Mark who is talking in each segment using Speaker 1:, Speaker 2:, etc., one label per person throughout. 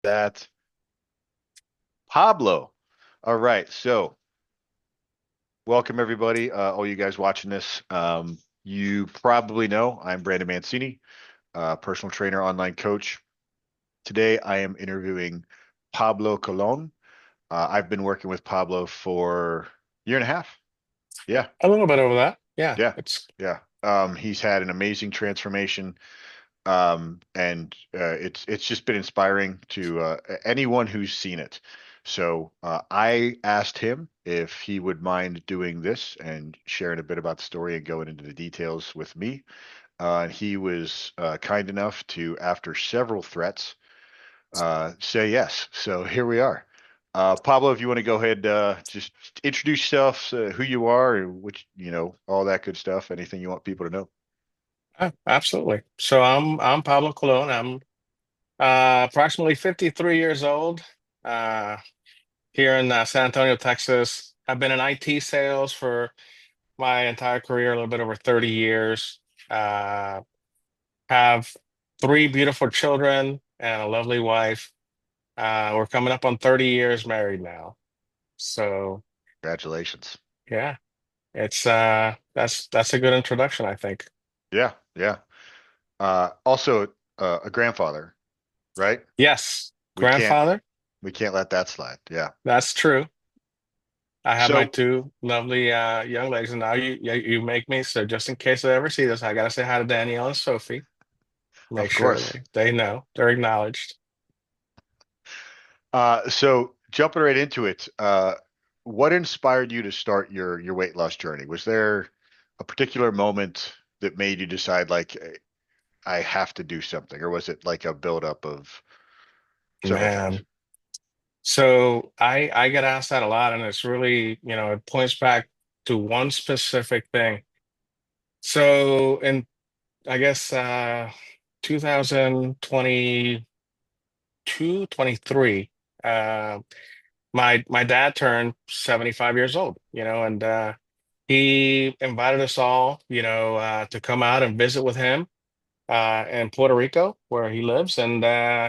Speaker 1: That Pablo. All right. So, welcome everybody. All you guys watching this. You probably know I'm Brandon Mancini, personal trainer, online coach. Today, I am interviewing Pablo Colon. I've been working with Pablo for a year and a half. Yeah,
Speaker 2: A little bit over that. Yeah,
Speaker 1: yeah,
Speaker 2: it's
Speaker 1: yeah. He's had an amazing transformation. And it's just been inspiring to anyone who's seen it. So I asked him if he would mind doing this and sharing a bit about the story and going into the details with me. And he was kind enough to, after several threats, say yes. So here we are. Pablo, if you want to go ahead, just introduce yourself, who you are, and which, all that good stuff. Anything you want people to know.
Speaker 2: absolutely. So I'm Pablo Colon. I'm approximately 53 years old. Uh, Here in San Antonio, Texas. I've been in IT sales for my entire career, a little bit over 30 years. Uh, have three beautiful children and a lovely wife. We're coming up on 30 years married now. So
Speaker 1: Congratulations.
Speaker 2: yeah, it's that's a good introduction, I think.
Speaker 1: Yeah, yeah. Also, a grandfather, right?
Speaker 2: Yes,
Speaker 1: We can't
Speaker 2: grandfather.
Speaker 1: we can't let that slide. Yeah.
Speaker 2: That's true. I have my
Speaker 1: So,
Speaker 2: two lovely young ladies, and now you make me. So just in case I ever see this, I gotta say hi to Danielle and Sophie. Make
Speaker 1: of
Speaker 2: sure
Speaker 1: course.
Speaker 2: they know they're acknowledged.
Speaker 1: So jumping right into it, what inspired you to start your weight loss journey? Was there a particular moment that made you decide like I have to do something, or was it like a buildup of several things?
Speaker 2: Man, so I get asked that a lot, and it's really it points back to one specific thing. So in I guess 2022, 23, my dad turned 75 years old, and he invited us all, to come out and visit with him in Puerto Rico, where he lives. And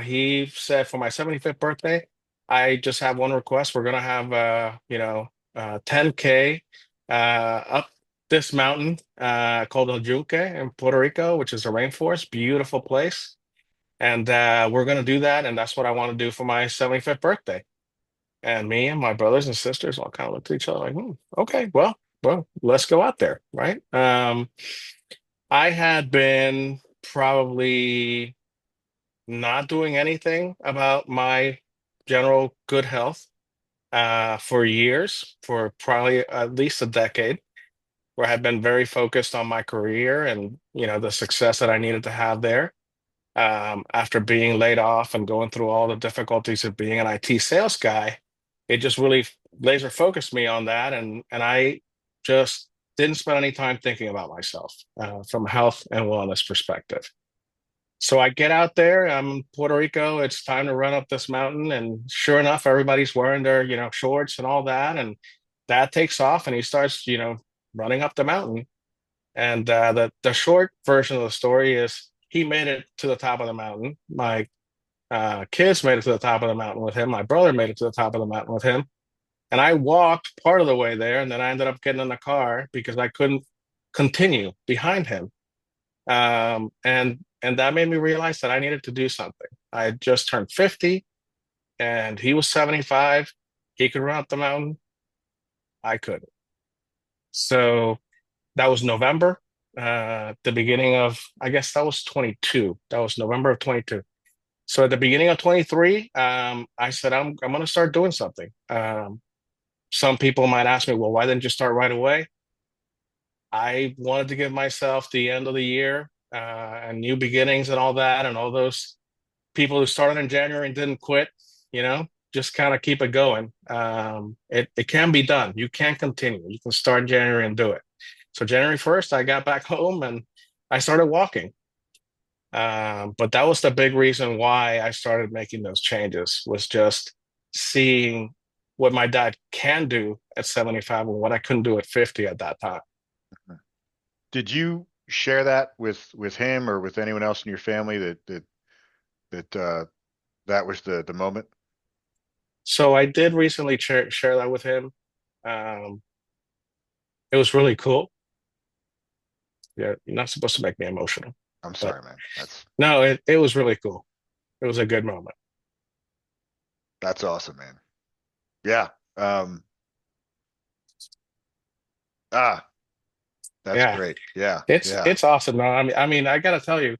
Speaker 2: he said, for my 75th birthday, I just have one request. We're gonna have 10K up this mountain called El Yunque in Puerto Rico, which is a rainforest, beautiful place. And we're gonna do that, and that's what I want to do for my 75th birthday. And me and my brothers and sisters all kind of looked at each other like, okay, well, let's go out there, right? I had been probably not doing anything about my general good health for years, for probably at least a decade, where I had been very focused on my career and the success that I needed to have there. After being laid off and going through all the difficulties of being an IT sales guy, it just really laser focused me on that, and I just didn't spend any time thinking about myself from a health and wellness perspective. So I get out there, I'm in Puerto Rico, it's time to run up this mountain. And sure enough, everybody's wearing their, shorts and all that. And dad takes off and he starts, running up the mountain. And the short version of the story is he made it to the top of the mountain. My kids made it to the top of the mountain with him. My brother made it to the top of the mountain with him. And I walked part of the way there. And then I ended up getting in the car because I couldn't continue behind him. And that made me realize that I needed to do something. I had just turned 50 and he was 75. He could run up the mountain. I couldn't. So that was November, the beginning of, I guess that was 22. That was November of 22. So at the beginning of 23, I said, I'm going to start doing something. Some people might ask me, well, why didn't you start right away? I wanted to give myself the end of the year and new beginnings and all that, and all those people who started in January and didn't quit, just kind of keep it going. It can be done. You can continue. You can start in January and do it. So January 1st, I got back home and I started walking. But that was the big reason why I started making those changes, was just seeing what my dad can do at 75 and what I couldn't do at 50 at that time.
Speaker 1: Did you share that with him or with anyone else in your family that that was the moment.
Speaker 2: So I did recently share that with him. Um, it was really cool. Yeah, you're not supposed to make me emotional,
Speaker 1: I'm
Speaker 2: but
Speaker 1: sorry, man.
Speaker 2: no, it was really cool. It was a good moment.
Speaker 1: That's awesome, man. Yeah. Um, ah, that's
Speaker 2: Yeah,
Speaker 1: great. Yeah,
Speaker 2: it's
Speaker 1: yeah.
Speaker 2: it's awesome. No, I mean, I gotta tell you,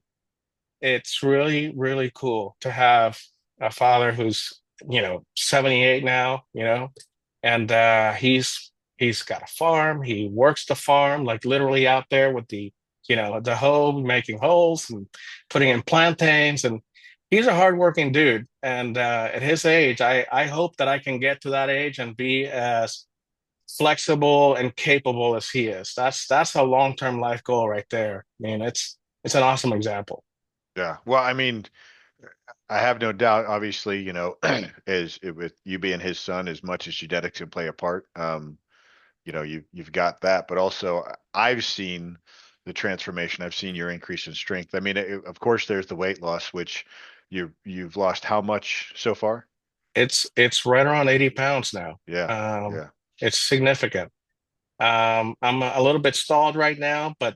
Speaker 2: it's really, really cool to have a father who's, 78 now, and he's got a farm. He works the farm, like literally out there with the hoe, making holes and putting in plantains. And he's a hardworking dude. And at his age, I hope that I can get to that age and be as flexible and capable as he is. That's a long-term life goal right there. I mean, it's an awesome example.
Speaker 1: Yeah. Well, I mean, I have no doubt, obviously, with you being his son, as much as genetics can play a part, you've got that, but also I've seen the transformation. I've seen your increase in strength. I mean, of course, there's the weight loss, which you've lost how much so far?
Speaker 2: It's right around 80 pounds now.
Speaker 1: Yeah.
Speaker 2: Um,
Speaker 1: Yeah.
Speaker 2: it's significant. I'm a little bit stalled right now, but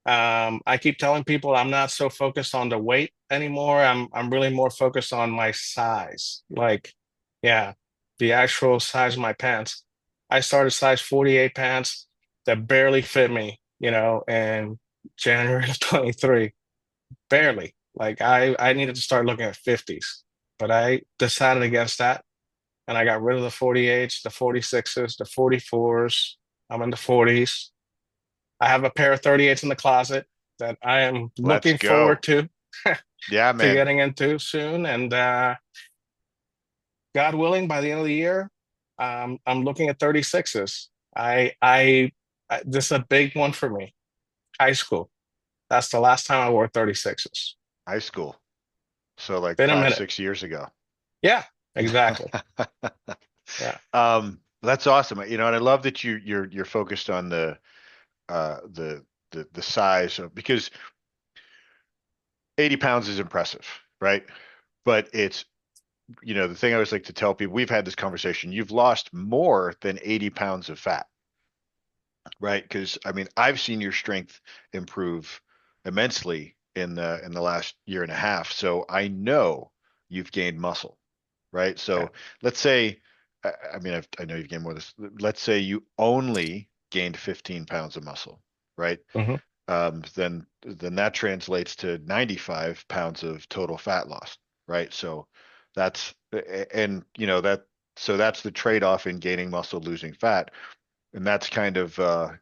Speaker 2: I keep telling people I'm not so focused on the weight anymore. I'm really more focused on my size. Like, yeah, the actual size of my pants. I started size 48 pants that barely fit me, in January of 23. Barely. Like I needed to start looking at 50s. But I decided against that and I got rid of the 48s, the 46s, the 44s. I'm in the 40s. I have a pair of 38s in the closet that I am
Speaker 1: Let's
Speaker 2: looking forward
Speaker 1: go.
Speaker 2: to
Speaker 1: Yeah,
Speaker 2: to
Speaker 1: man.
Speaker 2: getting into soon. And God willing, by the end of the year, I'm looking at 36s. This is a big one for me. High school. That's the last time I wore 36s.
Speaker 1: High school. So like
Speaker 2: Been a
Speaker 1: five,
Speaker 2: minute.
Speaker 1: 6 years ago.
Speaker 2: Yeah, exactly. Yeah.
Speaker 1: That's awesome. And I love that you're focused on uh the the size of, because 80 pounds is impressive, right? But it's, the thing I always like to tell people, we've had this conversation, you've lost more than 80 pounds of fat, right? Because I mean, I've seen your strength improve immensely in the last year and a half. So I know you've gained muscle, right?
Speaker 2: Yeah.
Speaker 1: So let's say, I mean, I know you've gained more than this. Let's say you only gained 15 pounds of muscle, right?
Speaker 2: Hmm.
Speaker 1: Then that translates to 95 pounds of total fat loss, right? So that's and that so that's the trade-off in gaining muscle, losing fat. And that's kind of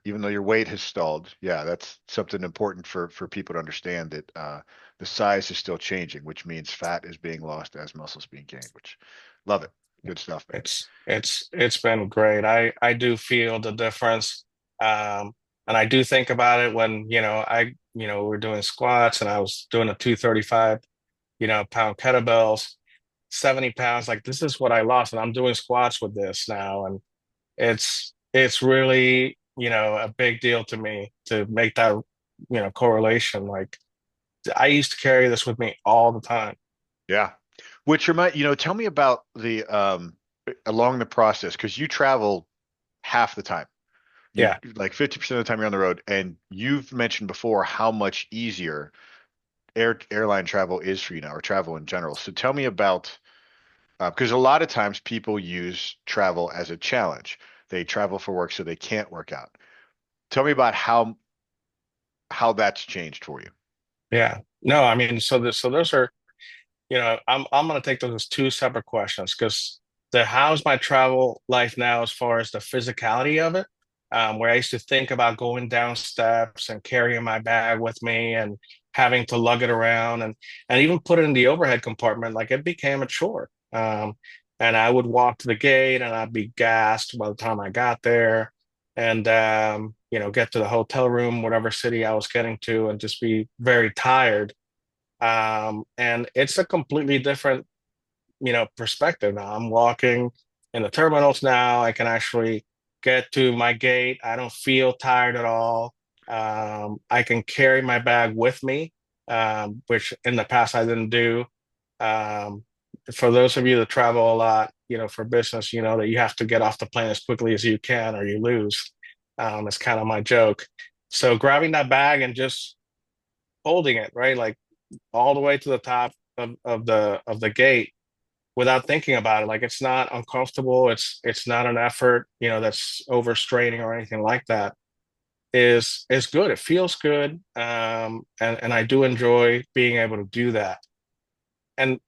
Speaker 1: even though your weight has stalled, yeah, that's something important for people to understand, that the size is still changing, which means fat is being lost as muscle's being gained, which love it. Good stuff, man.
Speaker 2: It's been great. I do feel the difference. Um, and I do think about it when, we're doing squats and I was doing a 235, pound kettlebells, 70 pounds. Like this is what I lost. And I'm doing squats with this now. And it's really, a big deal to me to make that, correlation. Like I used to carry this with me all the time.
Speaker 1: Yeah. Which tell me about the along the process, because you travel half the time. You
Speaker 2: Yeah.
Speaker 1: like 50% of the time you're on the road, and you've mentioned before how much easier airline travel is for you now, or travel in general. So tell me about, because a lot of times people use travel as a challenge. They travel for work so they can't work out. Tell me about how that's changed for you.
Speaker 2: Yeah. No, I mean, so those are, I'm gonna take those as two separate questions because the how's my travel life now as far as the physicality of it, where I used to think about going down steps and carrying my bag with me and having to lug it around and even put it in the overhead compartment, like it became a chore. And I would walk to the gate and I'd be gassed by the time I got there and get to the hotel room, whatever city I was getting to, and just be very tired. And it's a completely different, perspective now. I'm walking in the terminals now. I can actually get to my gate. I don't feel tired at all. I can carry my bag with me, which in the past I didn't do. Um, for those of you that travel a lot, for business, you know that you have to get off the plane as quickly as you can or you lose. It's kind of my joke. So grabbing that bag and just holding it, right? Like all the way to the top of the gate without thinking about it. Like it's not uncomfortable. It's not an effort, that's overstraining or anything like that. Is good. It feels good. And I do enjoy being able to do that. And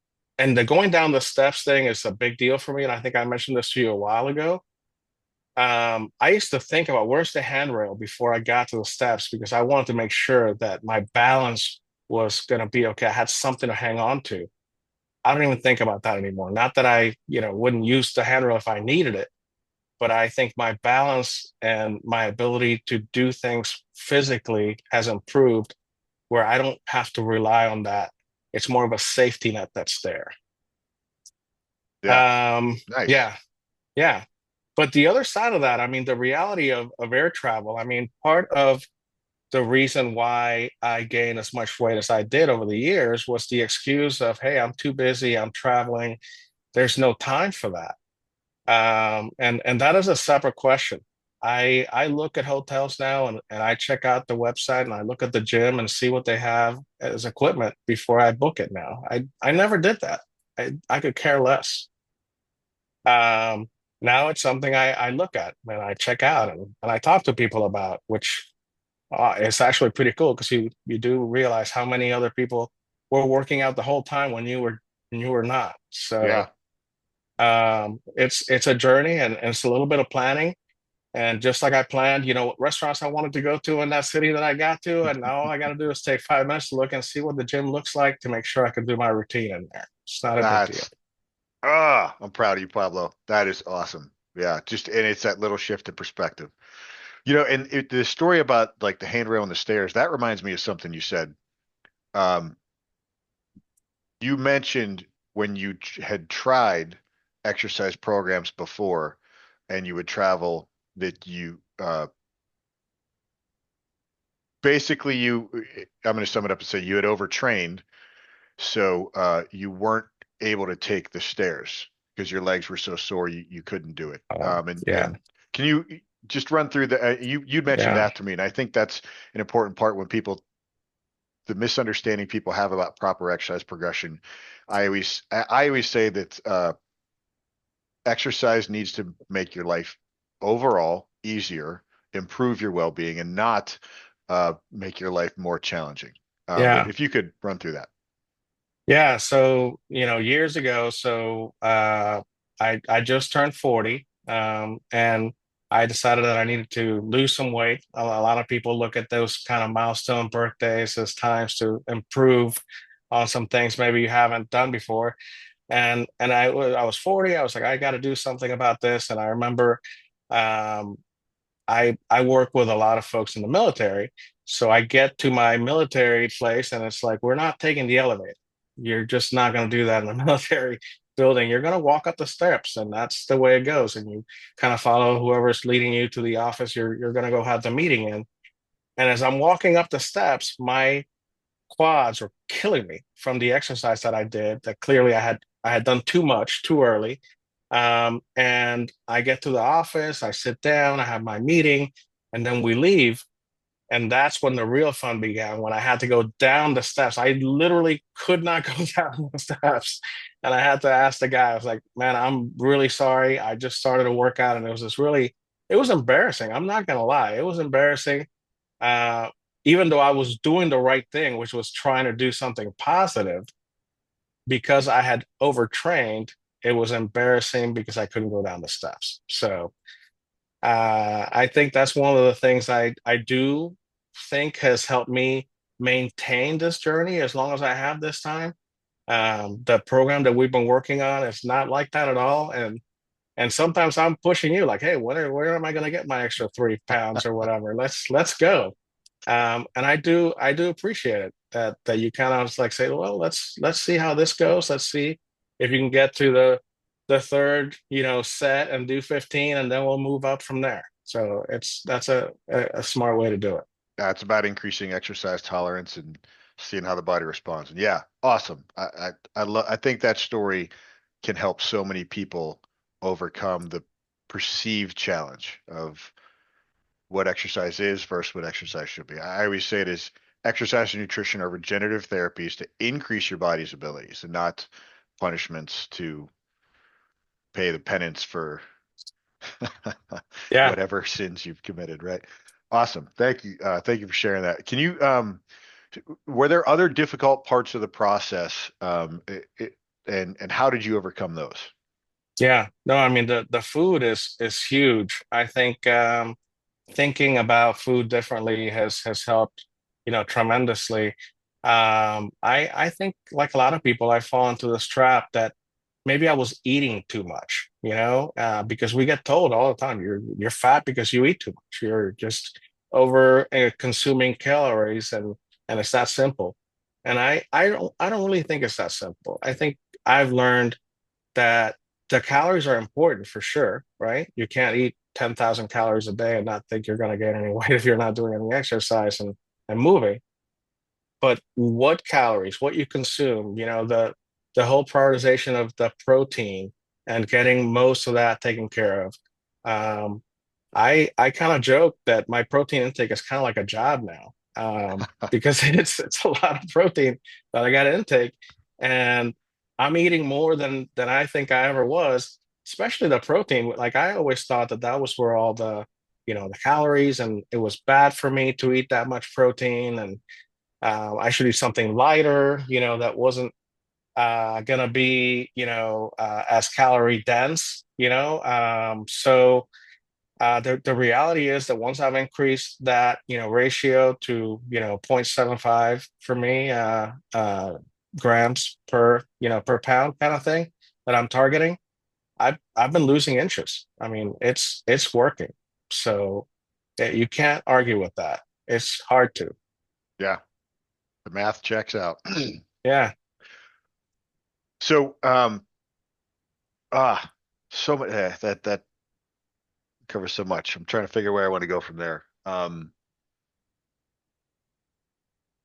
Speaker 2: the going down the steps thing is a big deal for me. And I think I mentioned this to you a while ago. I used to think about where's the handrail before I got to the steps because I wanted to make sure that my balance was going to be okay. I had something to hang on to. I don't even think about that anymore. Not that I, wouldn't use the handrail if I needed it, but I think my balance and my ability to do things physically has improved where I don't have to rely on that. It's more of a safety net that's there.
Speaker 1: Yeah. Nice.
Speaker 2: Yeah, yeah. But the other side of that, I mean, the reality of air travel, I mean, part of the reason why I gained as much weight as I did over the years was the excuse of, hey, I'm too busy, I'm traveling, there's no time for that. And that is a separate question. I look at hotels now and I check out the website and I look at the gym and see what they have as equipment before I book it now. I never did that. I could care less. Um, Now it's something I look at and I check out and I talk to people about, which it's actually pretty cool because you do realize how many other people were working out the whole time when you were not. So
Speaker 1: Yeah.
Speaker 2: it's a journey and it's a little bit of planning. And just like I planned, what restaurants I wanted to go to in that city that I got to, and now all I got to do is take 5 minutes to look and see what the gym looks like to make sure I can do my routine in there. It's not a big deal.
Speaker 1: That's I'm proud of you, Pablo. That is awesome. Yeah, just and it's that little shift in perspective. And the story about like the handrail and the stairs, that reminds me of something you said. Um, you mentioned when you had tried exercise programs before and you would travel that you basically I'm going to sum it up and say you had overtrained, so you weren't able to take the stairs because your legs were so sore you couldn't do it.
Speaker 2: Yeah,
Speaker 1: And can you just run through you mentioned
Speaker 2: yeah,
Speaker 1: that to me, and I think that's an important part when people the misunderstanding people have about proper exercise progression. I always say that exercise needs to make your life overall easier, improve your well-being, and not make your life more challenging. But
Speaker 2: yeah.
Speaker 1: if you could run through that.
Speaker 2: Yeah, so years ago, I just turned 40, and I decided that I needed to lose some weight. A lot of people look at those kind of milestone birthdays as times to improve on some things maybe you haven't done before. And I was 40. I was like, I got to do something about this. And I remember um, I work with a lot of folks in the military. So I get to my military place and it's like, we're not taking the elevator. You're just not going to do that in a military building. You're going to walk up the steps and that's the way it goes. And you kind of follow whoever's leading you to the office you're going to go have the meeting in. And as I'm walking up the steps, my quads were killing me from the exercise that I did. That clearly I had done too much too early. And I get to the office, I sit down, I have my meeting, and then we leave. And that's when the real fun began, when I had to go down the steps. I literally could not go down the steps. And I had to ask the guy, I was like, man, I'm really sorry. I just started a workout and it was embarrassing. I'm not gonna lie. It was embarrassing. Uh, Even though I was doing the right thing, which was trying to do something positive, because I had overtrained, it was embarrassing because I couldn't go down the steps. So I think that's one of the things I do think has helped me maintain this journey as long as I have this time. The program that we've been working on is not like that at all, and sometimes I'm pushing you like, hey, where am I going to get my extra 3 pounds or whatever? Let's go. And I do appreciate it that you kind of like say, well, let's see how this goes. Let's see if you can get to the third, set and do 15, and then we'll move up from there. So that's a smart way to do it.
Speaker 1: It's about increasing exercise tolerance and seeing how the body responds. And yeah, awesome. I think that story. can help so many people overcome the perceived challenge of what exercise is versus what exercise should be. I always say it is exercise and nutrition are regenerative therapies to increase your body's abilities and not punishments to pay the penance for
Speaker 2: Yeah.
Speaker 1: whatever sins you've committed, right? Awesome. Thank you. Thank you for sharing that. Can you, were there other difficult parts of the process, and how did you overcome those?
Speaker 2: Yeah. No, I mean the food is huge. I think thinking about food differently has helped, tremendously. I think like a lot of people, I fall into this trap that maybe I was eating too much, because we get told all the time you're fat because you eat too much. You're just over consuming calories, and it's that simple. And I don't really think it's that simple. I think I've learned that the calories are important for sure, right? You can't eat 10,000 calories a day and not think you're going to gain any weight if you're not doing any exercise and moving. But what calories, what you consume, the whole prioritization of the protein and getting most of that taken care of. Um, I kind of joke that my protein intake is kind of like a job now, because it's a lot of protein that I got to intake, and I'm eating more than I think I ever was, especially the protein. Like I always thought that was where all the calories, and it was bad for me to eat that much protein, and I should eat something lighter, that wasn't gonna be as calorie dense, so. The reality is that once I've increased that ratio to 0.75 for me grams per pound kind of thing that I'm targeting, I've been losing inches. I mean, it's working. So you can't argue with that. It's hard to.
Speaker 1: Yeah, the math checks out.
Speaker 2: Yeah.
Speaker 1: So, ah, so much that covers so much. I'm trying to figure where I want to go from there.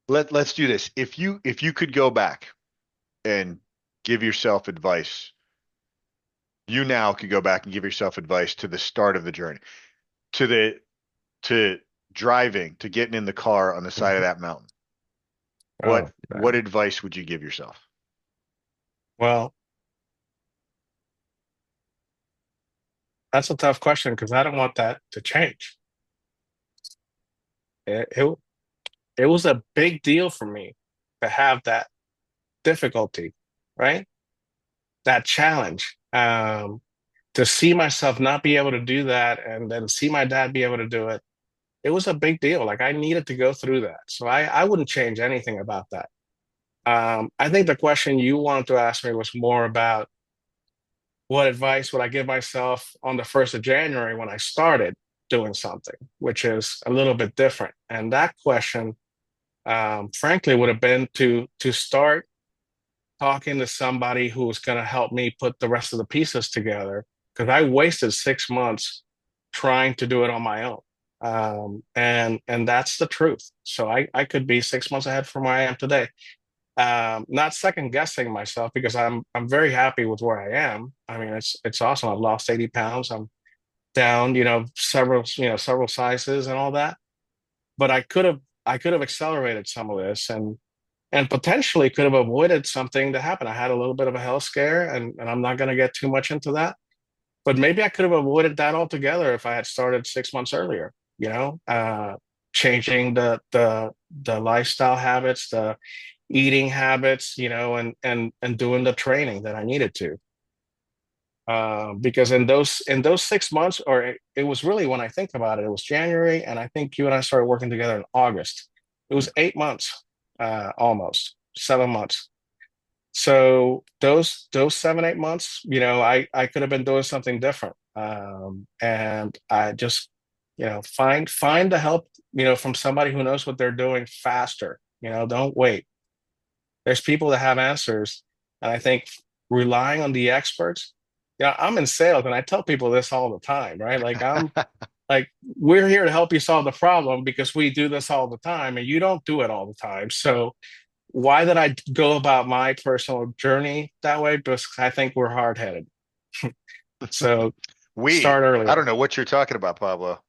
Speaker 1: Let's do this. If you could go back and give yourself advice, you now could go back and give yourself advice to the start of the journey, to the to driving, to getting in the car on the side of
Speaker 2: Mhm.
Speaker 1: that mountain. What
Speaker 2: Oh
Speaker 1: what
Speaker 2: man.
Speaker 1: advice would you give yourself?
Speaker 2: Well, that's a tough question because I don't want that to change. It it was a big deal for me to have that difficulty, right? That challenge. To see myself not be able to do that and then see my dad be able to do it, it was a big deal. Like I needed to go through that. So I wouldn't change anything about that. I think the question you wanted to ask me was more about what advice would I give myself on the 1st of January when I started doing something, which is a little bit different. And that question, frankly, would have been to start talking to somebody who was going to help me put the rest of the pieces together, because I wasted 6 months trying to do it on my own. And that's the truth. So I could be 6 months ahead from where I am today. Not second guessing myself because I'm very happy with where I am. I mean, it's awesome. I've lost 80 pounds. I'm down, several sizes and all that. But I could have accelerated some of this and potentially could have avoided something to happen. I had a little bit of a health scare, and I'm not going to get too much into that. But maybe I could have avoided that altogether if I had started 6 months earlier. Changing the lifestyle habits, the eating habits, and doing the training that I needed to. Because in those 6 months, or it was really when I think about it, it was January, and I think you and I started working together in August. It was 8 months, almost 7 months. So those 7 8 months, I could have been doing something different. And I just, find the help, from somebody who knows what they're doing faster. Don't wait. There's people that have answers, and I think relying on the experts. I'm in sales, and I tell people this all the time, right? Like we're here to help you solve the problem because we do this all the time, and you don't do it all the time. So why did I go about my personal journey that way? Because I think we're hard-headed. So
Speaker 1: We,
Speaker 2: start
Speaker 1: I don't
Speaker 2: earlier.
Speaker 1: know what you're talking about, Pablo.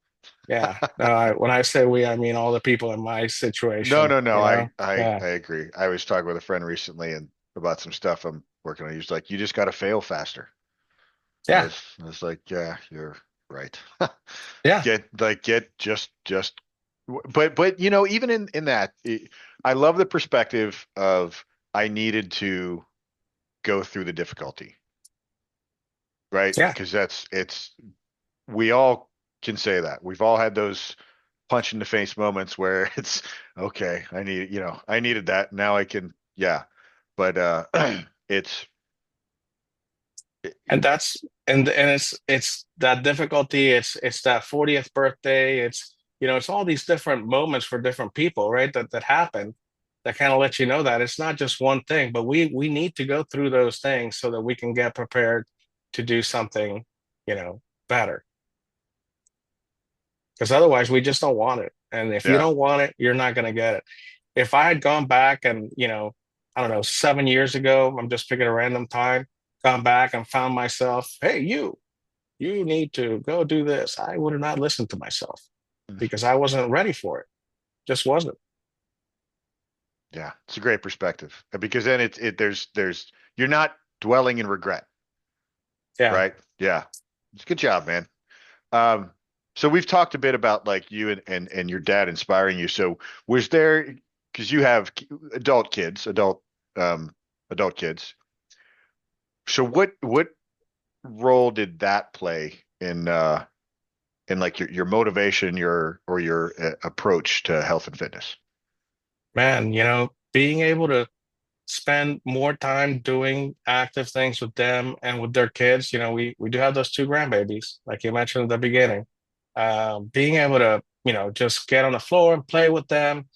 Speaker 2: Yeah. No, when I say we, I mean all the people in my
Speaker 1: No,
Speaker 2: situation,
Speaker 1: no, no.
Speaker 2: you
Speaker 1: I,
Speaker 2: know?
Speaker 1: I,
Speaker 2: Yeah.
Speaker 1: I agree. I was talking with a friend recently and about some stuff I'm working on. He was like, "You just got to fail faster."
Speaker 2: Yeah.
Speaker 1: I was like, "Yeah, you're right."
Speaker 2: Yeah.
Speaker 1: Just, but even in that, I love the perspective of I needed to go through the difficulty, right?
Speaker 2: Yeah.
Speaker 1: Because we all can say that. We've all had those punch in the face moments where it's okay, I needed that. Now I can, yeah. But it's
Speaker 2: And that's and it's that difficulty, it's that 40th birthday, it's it's all these different moments for different people, right? That happen that kind of let you know that it's not just one thing, but we need to go through those things so that we can get prepared to do something, better. Because otherwise we just don't want it. And if you
Speaker 1: yeah,
Speaker 2: don't want it, you're not going to get it. If I had gone back and, I don't know, 7 years ago, I'm just picking a random time, gone back and found myself, hey, you need to go do this. I would have not listened to myself because I wasn't ready for it. Just wasn't.
Speaker 1: yeah. It's a great perspective because then there's you're not dwelling in regret,
Speaker 2: Yeah.
Speaker 1: right? Yeah. It's good job, man. Um, so we've talked a bit about like you and your dad inspiring you. So was there, because you have adult kids, um adult kids. So what role did that play in like your motivation, your approach to health and fitness?
Speaker 2: Man, being able to spend more time doing active things with them and with their kids, we do have those two grandbabies, like you mentioned at the beginning. Being able to, just get on the floor and play with them,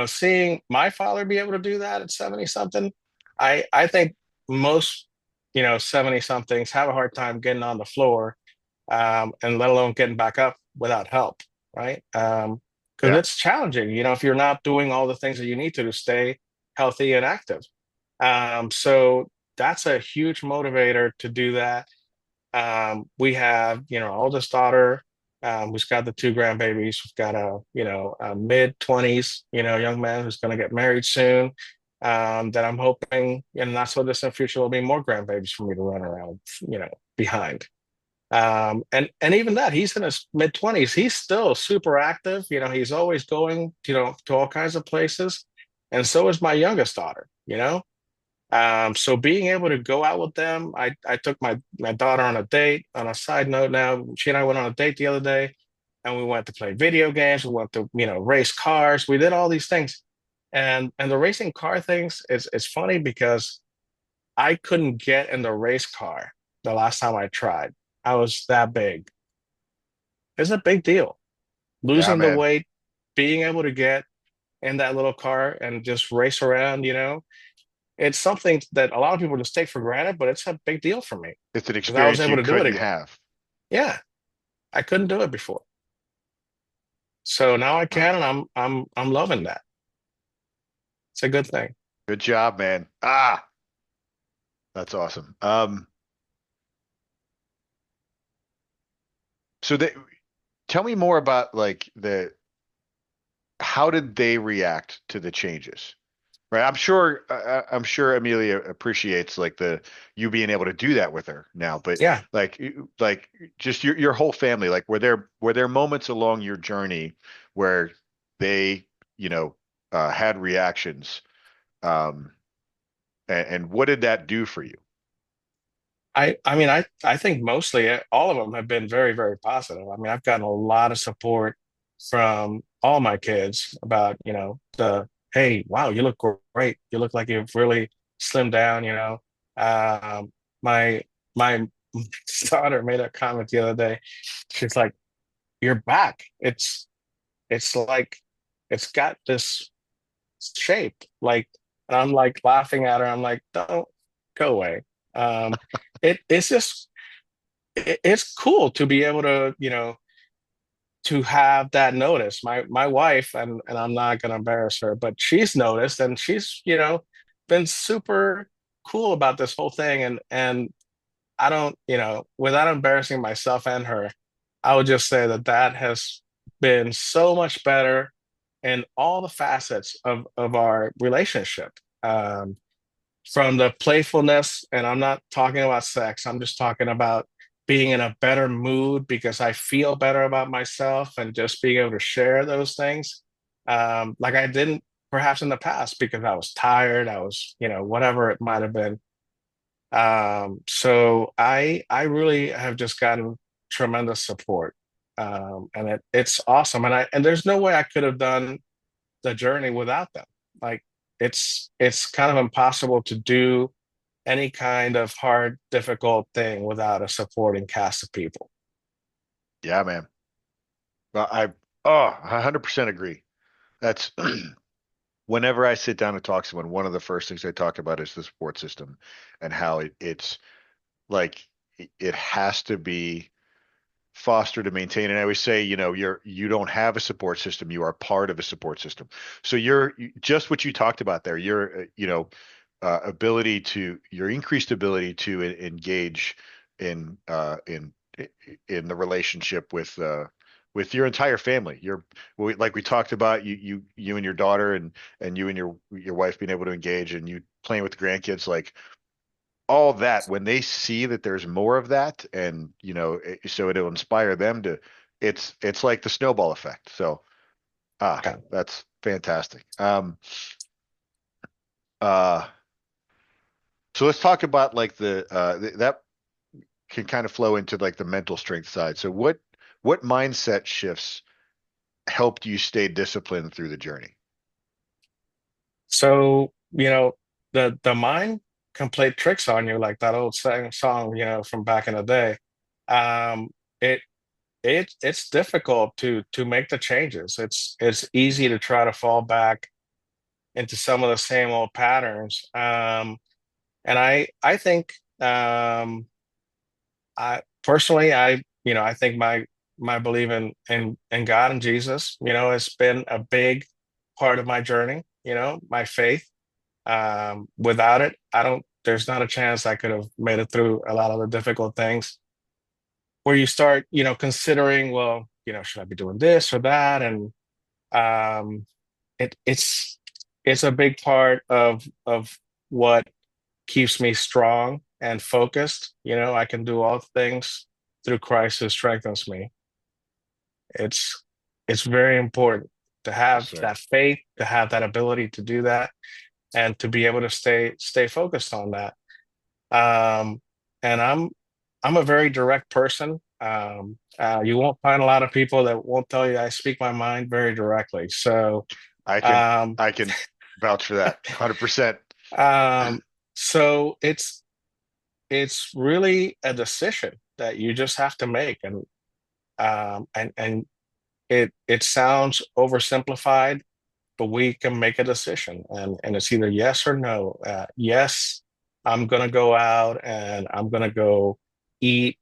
Speaker 2: seeing my father be able to do that at 70 something, I think most, 70 somethings have a hard time getting on the floor, and let alone getting back up without help, right? Because
Speaker 1: Yeah,
Speaker 2: it's challenging, if you're not doing all the things that you need to stay healthy and active. So that's a huge motivator to do that. We have, our oldest daughter, who's got the two grandbabies. We've got a mid-20s, young man who's going to get married soon. That I'm hoping, and not so distant future, will be more grandbabies for me to run around, behind. And even that, he's in his mid-20s. He's still super active. He's always going, to all kinds of places. And so is my youngest daughter. So being able to go out with them, I took my daughter on a date. On a side note, now she and I went on a date the other day, and we went to play video games. We went to race cars. We did all these things, and the racing car things it's funny because I couldn't get in the race car the last time I tried. I was that big. It's a big deal.
Speaker 1: yeah,
Speaker 2: Losing the
Speaker 1: man.
Speaker 2: weight, being able to get in that little car and just race around, it's something that a lot of people just take for granted, but it's a big deal for me
Speaker 1: It's an
Speaker 2: because I was
Speaker 1: experience
Speaker 2: able
Speaker 1: you
Speaker 2: to do it
Speaker 1: couldn't
Speaker 2: again.
Speaker 1: have.
Speaker 2: Yeah, I couldn't do it before. So now I
Speaker 1: Wow.
Speaker 2: can, and I'm loving that. It's a good thing.
Speaker 1: Good job, man. That's awesome. So tell me more about like the how did they react to the changes? Right. I'm sure Amelia appreciates like the you being able to do that with her now, but
Speaker 2: Yeah.
Speaker 1: like just your whole family, like were there moments along your journey where they, you know, had reactions, um, and what did that do for you?
Speaker 2: I mean I think mostly all of them have been very, very positive. I mean, I've gotten a lot of support from all my kids about, the hey, wow, you look great. You look like you've really slimmed down. Um my my daughter made a comment the other day. She's like, "You're back. It's like it's got this shape." Like, and I'm like laughing at her. I'm like, "Don't go away." Um, it's just it's cool to be able to, to have that notice. My wife, and I'm not gonna embarrass her, but she's noticed and she's, been super cool about this whole thing. And I don't, without embarrassing myself and her, I would just say that that has been so much better in all the facets of our relationship. From the playfulness, and I'm not talking about sex, I'm just talking about being in a better mood because I feel better about myself and just being able to share those things. Like I didn't perhaps in the past because I was tired, I was, whatever it might have been. So I really have just gotten tremendous support. And it's awesome. And there's no way I could have done the journey without them. Like it's kind of impossible to do any kind of hard, difficult thing without a supporting cast of people.
Speaker 1: Yeah, man. Well, I 100% agree. That's whenever I sit down and talk to someone, one of the first things I talk about is the support system and how it's like it has to be fostered and maintained. And I always say, you don't have a support system, you are part of a support system. So just what you talked about there, your increased ability to engage in in the relationship with your entire family. Like we talked about, you and your daughter and you and your wife being able to engage and you playing with the grandkids, like all that. When they see that there's more of that, and so it'll inspire them to. It's like the snowball effect. So
Speaker 2: Yeah.
Speaker 1: that's fantastic. Uh, so let's talk about like that can kind of flow into like the mental strength side. So what mindset shifts helped you stay disciplined through the journey?
Speaker 2: So, the mind can play tricks on you, like that old song, from back in the day. Um, it it's difficult to make the changes. It's easy to try to fall back into some of the same old patterns. And I think I personally I think my belief in God and Jesus, has been a big part of my journey, my faith. Without it, I don't there's not a chance I could have made it through a lot of the difficult things where you start, considering, well, should I be doing this or that? And um it's a big part of what keeps me strong and focused. I can do all things through Christ who strengthens me. It's it's very important to
Speaker 1: Yes,
Speaker 2: have
Speaker 1: sir.
Speaker 2: that faith, to have that ability to do that, and to be able to stay focused on that. Um, and I'm a very direct person. You won't find a lot of people that won't tell you I speak my mind very directly. So
Speaker 1: I can
Speaker 2: um,
Speaker 1: I can vouch for that 100%.
Speaker 2: um, so it's really a decision that you just have to make, and it sounds oversimplified, but we can make a decision, and it's either yes or no. Yes, I'm gonna go out and I'm gonna go eat,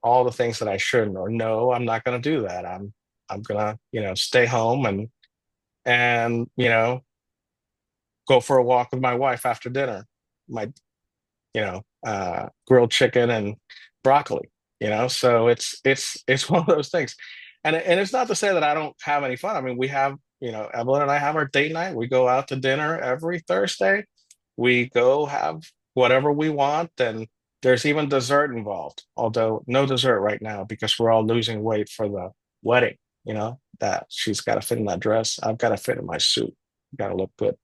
Speaker 2: all the things that I shouldn't, or no, I'm not gonna do that. I'm gonna, stay home and go for a walk with my wife after dinner. My grilled chicken and broccoli, So it's one of those things. And it's not to say that I don't have any fun. I mean, we have, Evelyn and I have our date night. We go out to dinner every Thursday. We go have whatever we want, and there's even dessert involved, although no dessert right now because we're all losing weight for the wedding, that she's got to fit in that dress. I've got to fit in my suit. Got to look good.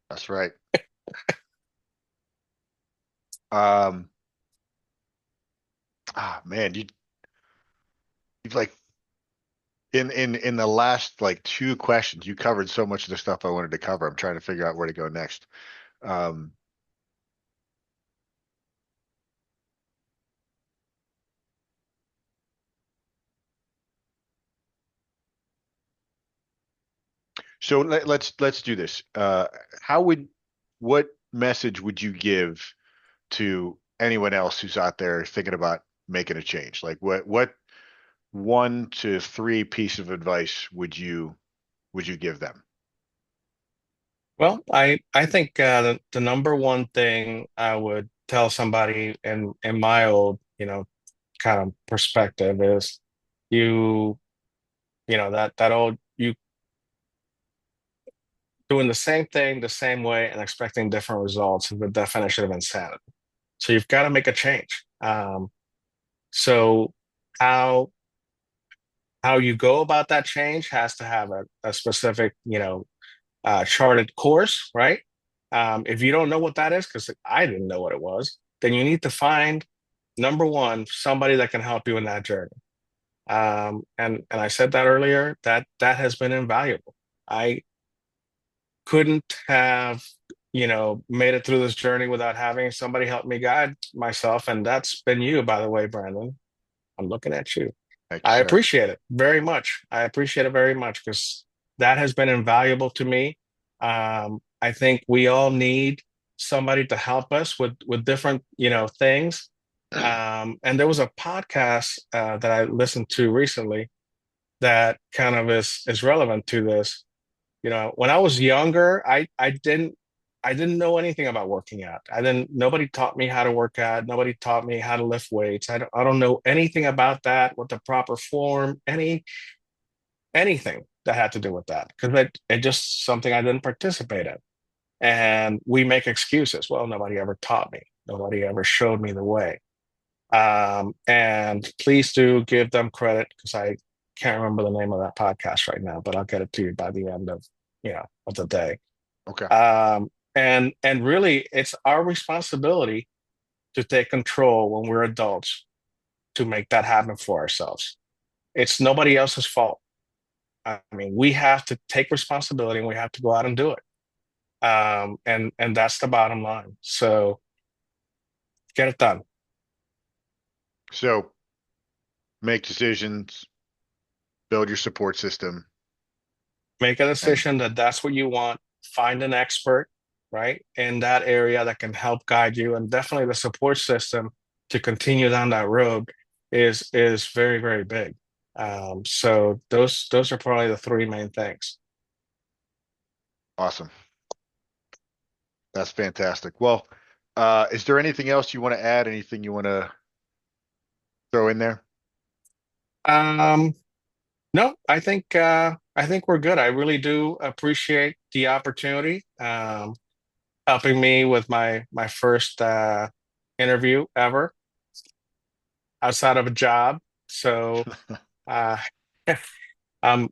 Speaker 1: That's right. Um, man, you've like in the last like two questions, you covered so much of the stuff I wanted to cover. I'm trying to figure out where to go next. Um, so let's do this. How would what message would you give to anyone else who's out there thinking about making a change? Like one to three piece of advice would you give them?
Speaker 2: Well, I think the number one thing I would tell somebody in my old, kind of perspective is you, that old you doing the same thing the same way and expecting different results is the definition of insanity. So you've got to make a change. So how how you go about that change has to have a specific, charted course, right? If you don't know what that is, because I didn't know what it was, then you need to find number one somebody that can help you in that journey. And I said that earlier, that has been invaluable. I couldn't have, made it through this journey without having somebody help me guide myself, and that's been you, by the way, Brandon. I'm looking at you.
Speaker 1: Thank you,
Speaker 2: I
Speaker 1: sir.
Speaker 2: appreciate it very much. I appreciate it very much because that has been invaluable to me. I think we all need somebody to help us with different, things. And there was a podcast that I listened to recently that kind of is relevant to this. When I was younger, I didn't know anything about working out. Nobody taught me how to work out. Nobody taught me how to lift weights. I don't know anything about that, what the proper form, anything that had to do with that, because it just something I didn't participate in. And we make excuses. Well, nobody ever taught me. Nobody ever showed me the way. And please do give them credit because I can't remember the name of that podcast right now, but I'll get it to you by the end of the day.
Speaker 1: Okay.
Speaker 2: And really, it's our responsibility to take control when we're adults to make that happen for ourselves. It's nobody else's fault. I mean, we have to take responsibility and we have to go out and do it. And that's the bottom line. So get it done.
Speaker 1: So make decisions, build your support system,
Speaker 2: Make a
Speaker 1: and
Speaker 2: decision that that's what you want. Find an expert, right, in that area that can help guide you, and definitely the support system to continue down that road is very, very big. So those are probably the three main things.
Speaker 1: awesome. That's fantastic. Well, is there anything else you want to add? Anything you want to throw in there?
Speaker 2: Um, no, I think we're good. I really do appreciate the opportunity, helping me with my first interview ever outside of a job. So uh, I'm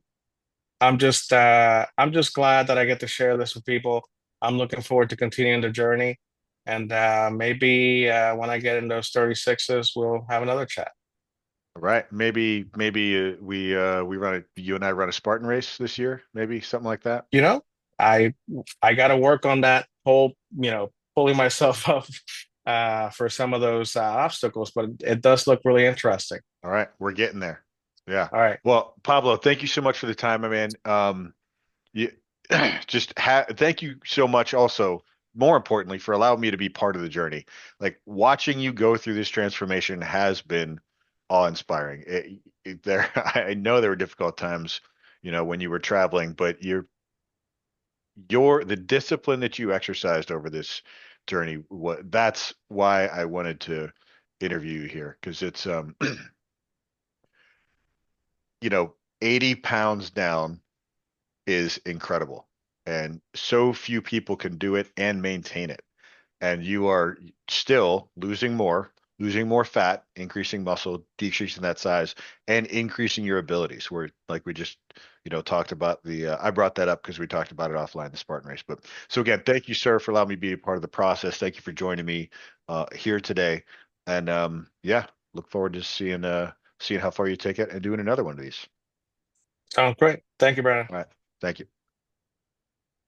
Speaker 2: I'm just glad that I get to share this with people. I'm looking forward to continuing the journey, and maybe when I get in those 36s, we'll have another chat.
Speaker 1: All right. Maybe we run a you and I run a Spartan race this year, maybe something like that.
Speaker 2: You know, I I got to work on that whole, pulling myself up for some of those obstacles, but it does look really interesting.
Speaker 1: All right, we're getting there. Yeah.
Speaker 2: All right,
Speaker 1: Well, Pablo, thank you so much for the time, my man. You thank you so much also, more importantly, for allowing me to be part of the journey. Like watching you go through this transformation has been awe-inspiring. I know there were difficult times, when you were traveling, but the discipline that you exercised over this journey, that's why I wanted to interview you here because it's 80 pounds down is incredible. And so few people can do it and maintain it. And you are still losing more fat, increasing muscle, decreasing that size, and increasing your abilities. Where like we just, talked about I brought that up because we talked about it offline, the Spartan race. But so again, thank you, sir, for allowing me to be a part of the process. Thank you for joining me here today. And yeah, look forward to seeing how far you take it and doing another one of these.
Speaker 2: sounds great. Thank you, Brandon.
Speaker 1: All right. Thank you.